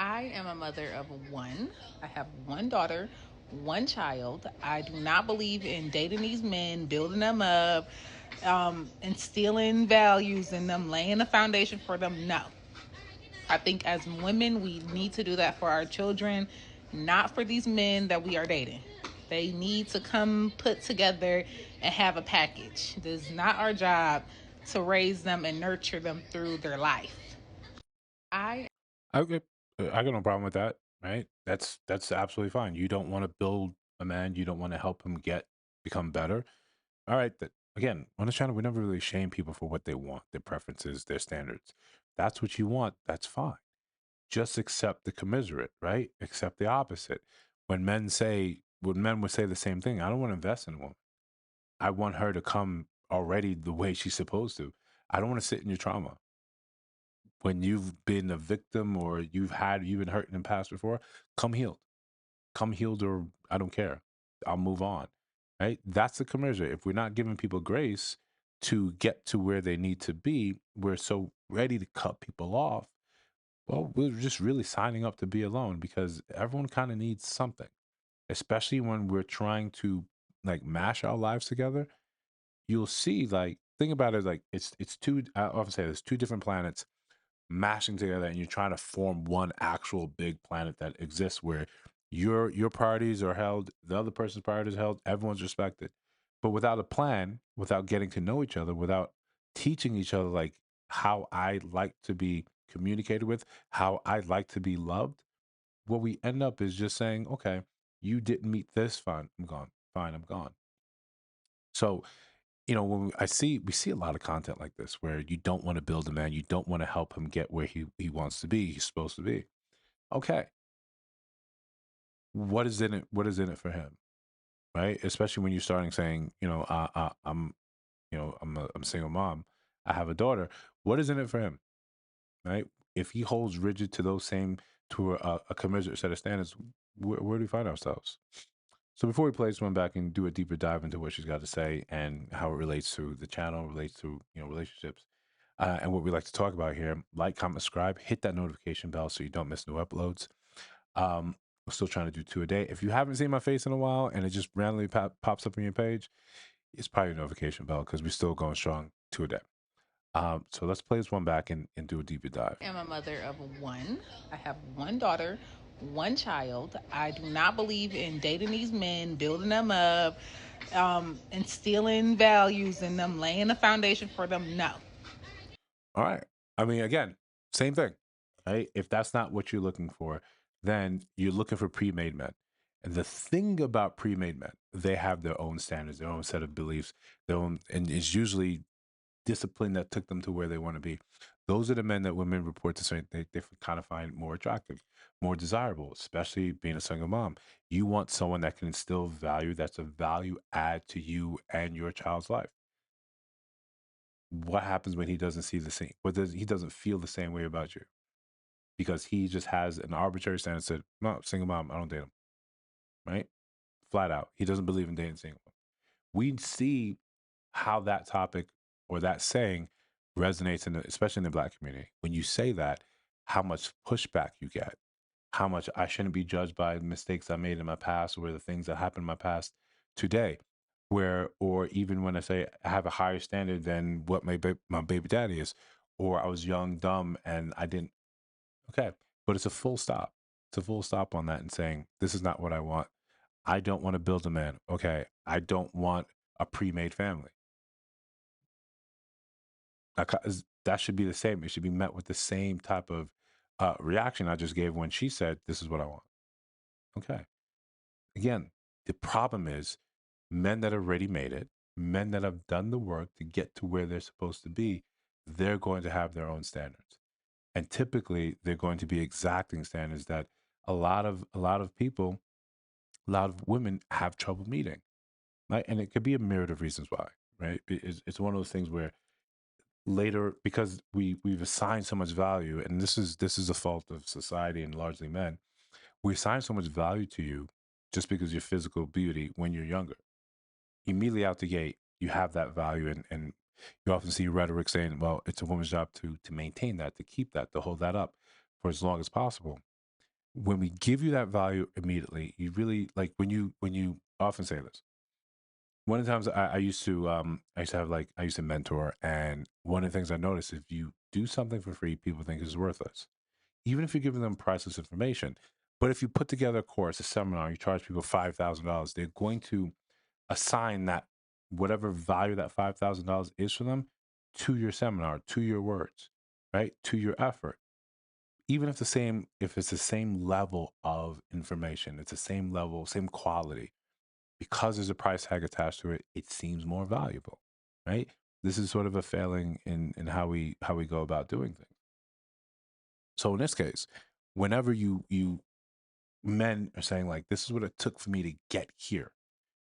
I am a mother of one. I have one daughter, one child. I do not believe in dating these men, building them up, instilling values in them, laying a foundation for them. No. I think as women, we need to do that for our children, not for these men that we are dating. They need to come put together and have a package. It is not our job to raise them and nurture them through their life. I Okay, I got no problem with that, right? That's absolutely fine. You don't want to build a man. You don't want to help him become better. All right. That again, on this channel, we never really shame people for what they want, their preferences, their standards. That's what you want. That's fine. Just accept the commiserate, right? Accept the opposite. When men would say the same thing, I don't want to invest in a woman. I want her to come already the way she's supposed to. I don't want to sit in your trauma. When you've been a victim or you've been hurt in the past before, come healed. Come healed, or I don't care. I'll move on. Right? That's the commercial. If we're not giving people grace to get to where they need to be, we're so ready to cut people off. Well, we're just really signing up to be alone because everyone kind of needs something, especially when we're trying to like mash our lives together. You'll see, like, think about it like it's two. I often say there's two different planets mashing together and you're trying to form one actual big planet that exists where your priorities are held, the other person's priorities are held, everyone's respected. But without a plan, without getting to know each other, without teaching each other like how I like to be communicated with, how I like to be loved, what we end up is just saying, okay, you didn't meet this, fine, I'm gone. Fine, I'm gone. So when we see a lot of content like this where you don't want to build a man, you don't want to help him get where he wants to be, he's supposed to be. Okay, what is in it? What is in it for him, right? Especially when you're starting saying, I'm a single mom, I have a daughter. What is in it for him, right? If he holds rigid to those same to a commensurate set of standards, where do we find ourselves? So before we play this one back and do a deeper dive into what she's got to say and how it relates to the channel, relates to relationships, and what we like to talk about here, like, comment, subscribe, hit that notification bell so you don't miss new uploads. We're still trying to do two a day. If you haven't seen my face in a while and it just randomly pops up on your page, it's probably a notification bell because we're still going strong two a day. So let's play this one back and do a deeper dive. am a mother of one. I have one daughter, one child. I do not believe in dating these men, building them up, instilling values in them, laying a foundation for them. No. All right. I mean, again, same thing, right? If that's not what you're looking for, then you're looking for pre-made men. And the thing about pre-made men, they have their own standards, their own set of beliefs, their own, and it's usually discipline that took them to where they want to be. Those are the men that women report to say they kind of find more attractive, more desirable, especially being a single mom. You want someone that can instill value, that's a value add to you and your child's life. What happens when he doesn't see the same? He doesn't feel the same way about you because he just has an arbitrary standard. Said, no, single mom, I don't date him. Right, flat out, he doesn't believe in dating single. We see how that topic or that saying resonates especially in the Black community. When you say that, how much pushback you get, how much I shouldn't be judged by the mistakes I made in my past or the things that happened in my past today. Or even when I say I have a higher standard than what my baby daddy is, or I was young, dumb, and I didn't. Okay, but it's a full stop. It's a full stop on that and saying this is not what I want. I don't want to build a man. Okay, I don't want a pre-made family. That should be the same. It should be met with the same type of reaction I just gave when she said, "This is what I want." Okay. Again, the problem is men that already made it, men that have done the work to get to where they're supposed to be, they're going to have their own standards, and typically they're going to be exacting standards that a lot of people, a lot of women have trouble meeting. Right, and it could be a myriad of reasons why. Right, it's one of those things where later because we've assigned so much value, and this is the fault of society and largely men. We assign so much value to you just because of your physical beauty when you're younger. Immediately out the gate you have that value, and you often see rhetoric saying, well, it's a woman's job to maintain that, to keep that, to hold that up for as long as possible. when we give you that value immediately, you really like when you often say this. One of the times I used to have like I used to mentor, and one of the things I noticed, if you do something for free, people think it's worthless, even if you're giving them priceless information. But if you put together a course, a seminar, you charge people $5,000, they're going to assign that whatever value that $5,000 is for them to your seminar, to your words, right, to your effort. Even if it's the same level of information, it's the same level, same quality, because there's a price tag attached to it, it seems more valuable, right? This is sort of a failing in how we go about doing things. So in this case, whenever you men are saying like, this is what it took for me to get here,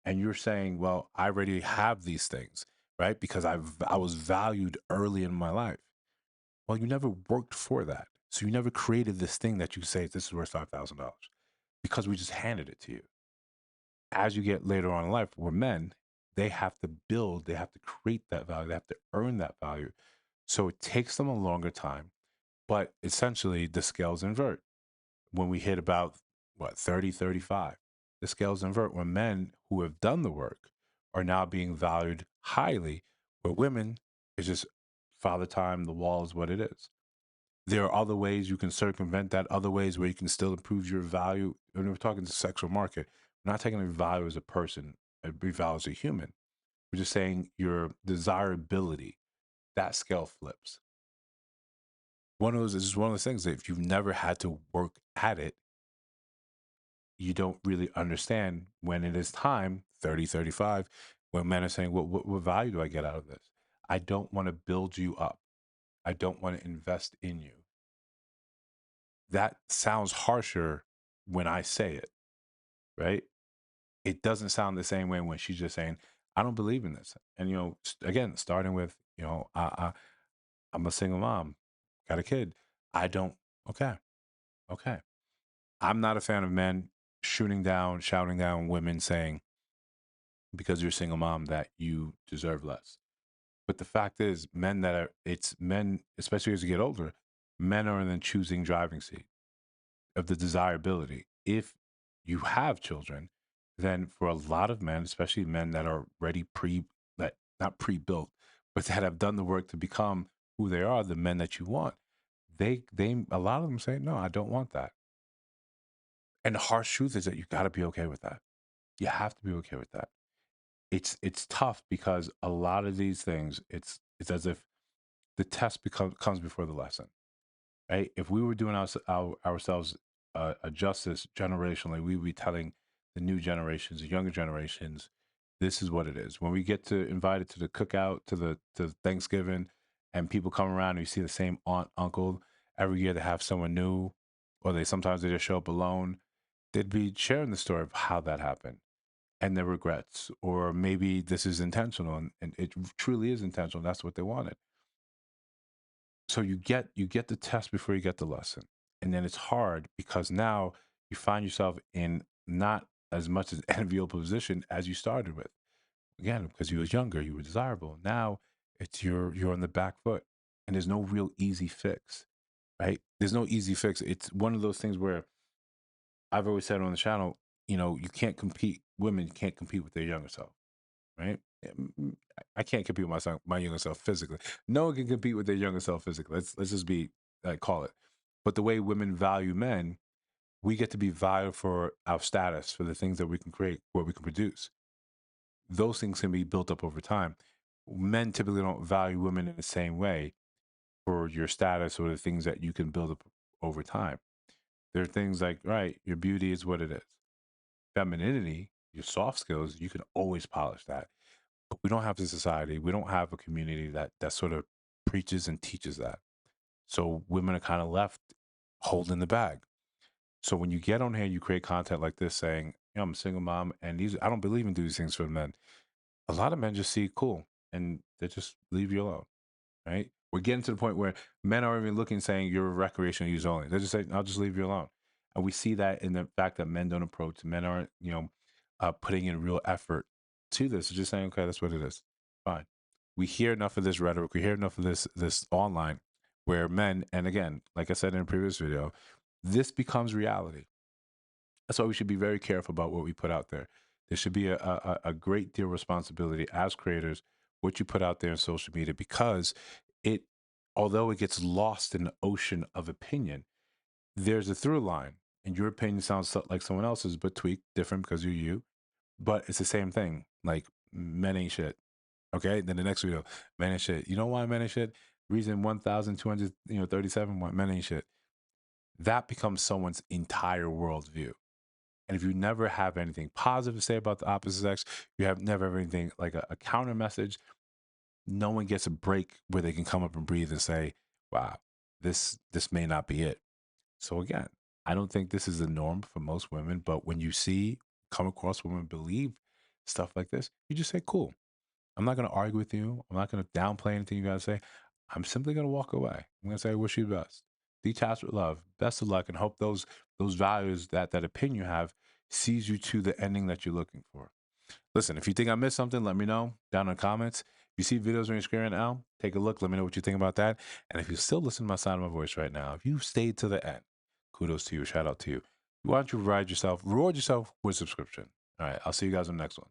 and you're saying, well, I already have these things, right? Because I was valued early in my life. Well, you never worked for that, so you never created this thing that you say this is worth $5,000 because we just handed it to you. As you get later on in life, we're men, they have to build, they have to create that value, they have to earn that value. So it takes them a longer time, but essentially the scales invert. When we hit about what, 30, 35, the scales invert when men who have done the work are now being valued highly, where women is just father time, the wall is what it is. There are other ways you can circumvent that, other ways where you can still improve your value. When we're talking to sexual market, we're not taking a value as a person, a value as a human. We're just saying your desirability, that scale flips. One of those is just one of those things that if you've never had to work at it, you don't really understand when it is time, 30, 35, when men are saying, well, what value do I get out of this? I don't want to build you up. I don't want to invest in you. That sounds harsher when I say it, right? It doesn't sound the same way when she's just saying, I don't believe in this. And, again, starting with, I'm a single mom, got a kid. I don't, okay, okay. I'm not a fan of men shooting down, shouting down women saying, because you're a single mom, that you deserve less. But the fact is, it's men, especially as you get older, men are in the choosing driving seat of the desirability. If you have children, then for a lot of men, especially men that are ready that not pre-built, but that have done the work to become who they are, the men that you want, they a lot of them say, no, I don't want that. And the harsh truth is that you got to be okay with that. You have to be okay with that. It's tough because a lot of these things, it's as if the test comes before the lesson, right? If we were doing ourselves a justice generationally, we would be telling the new generations, the younger generations, this is what it is. When we get to invited to the cookout, to Thanksgiving, and people come around and you see the same aunt, uncle every year, they have someone new, or they just show up alone. They'd be sharing the story of how that happened and their regrets, or maybe this is intentional, and it truly is intentional. That's what they wanted. So you get the test before you get the lesson, and then it's hard because now you find yourself in not as much as enviable position as you started with. Again, because you was younger, you were desirable. Now it's you're on the back foot, and there's no real easy fix, right? There's no easy fix. It's one of those things where I've always said on the channel, you can't compete. Women can't compete with their younger self, right? I can't compete with my younger self physically. No one can compete with their younger self physically. Let's just be call it. But the way women value men, we get to be valued for our status, for the things that we can create, what we can produce. Those things can be built up over time. Men typically don't value women in the same way for your status or the things that you can build up over time. There are things like, right, your beauty is what it is. Femininity, your soft skills, you can always polish that. But we don't have a society, we don't have a community that sort of preaches and teaches that. So women are kind of left holding the bag. So when you get on here, you create content like this saying, I'm a single mom, and I don't believe in doing these things for men. A lot of men just see cool and they just leave you alone, right? We're getting to the point where men aren't even looking, saying you're a recreational use only. They're just saying, I'll just leave you alone. And we see that in the fact that men don't approach, men aren't, putting in real effort to this. It's just saying, okay, that's what it is. Fine. We hear enough of this rhetoric. We hear enough of this online where men, and again, like I said in a previous video, this becomes reality. That's why we should be very careful about what we put out there. There should be a great deal of responsibility as creators, what you put out there in social media, because it, although it gets lost in the ocean of opinion, there's a through line. And your opinion sounds like someone else's, but tweaked different because you're you. But it's the same thing. Like, men ain't shit. Okay. Then the next video, men ain't shit. You know why men ain't shit? Reason 1,237. Why men ain't shit. That becomes someone's entire worldview. And if you never have anything positive to say about the opposite sex, you have never have anything like a counter message, no one gets a break where they can come up and breathe and say, wow, this may not be it. So again, I don't think this is the norm for most women, but when you come across women believe stuff like this, you just say, cool. I'm not going to argue with you. I'm not going to downplay anything you got to say. I'm simply going to walk away. I'm going to say, I wish you the best. Detach with love. Best of luck, and hope those values, that opinion you have, sees you to the ending that you're looking for. Listen, if you think I missed something, let me know down in the comments. If you see videos on your screen right now, take a look. Let me know what you think about that. And if you still listen to my sound of my voice right now, if you stayed to the end, kudos to you. Shout out to you. Why don't you reward yourself with a subscription? All right, I'll see you guys in the next one.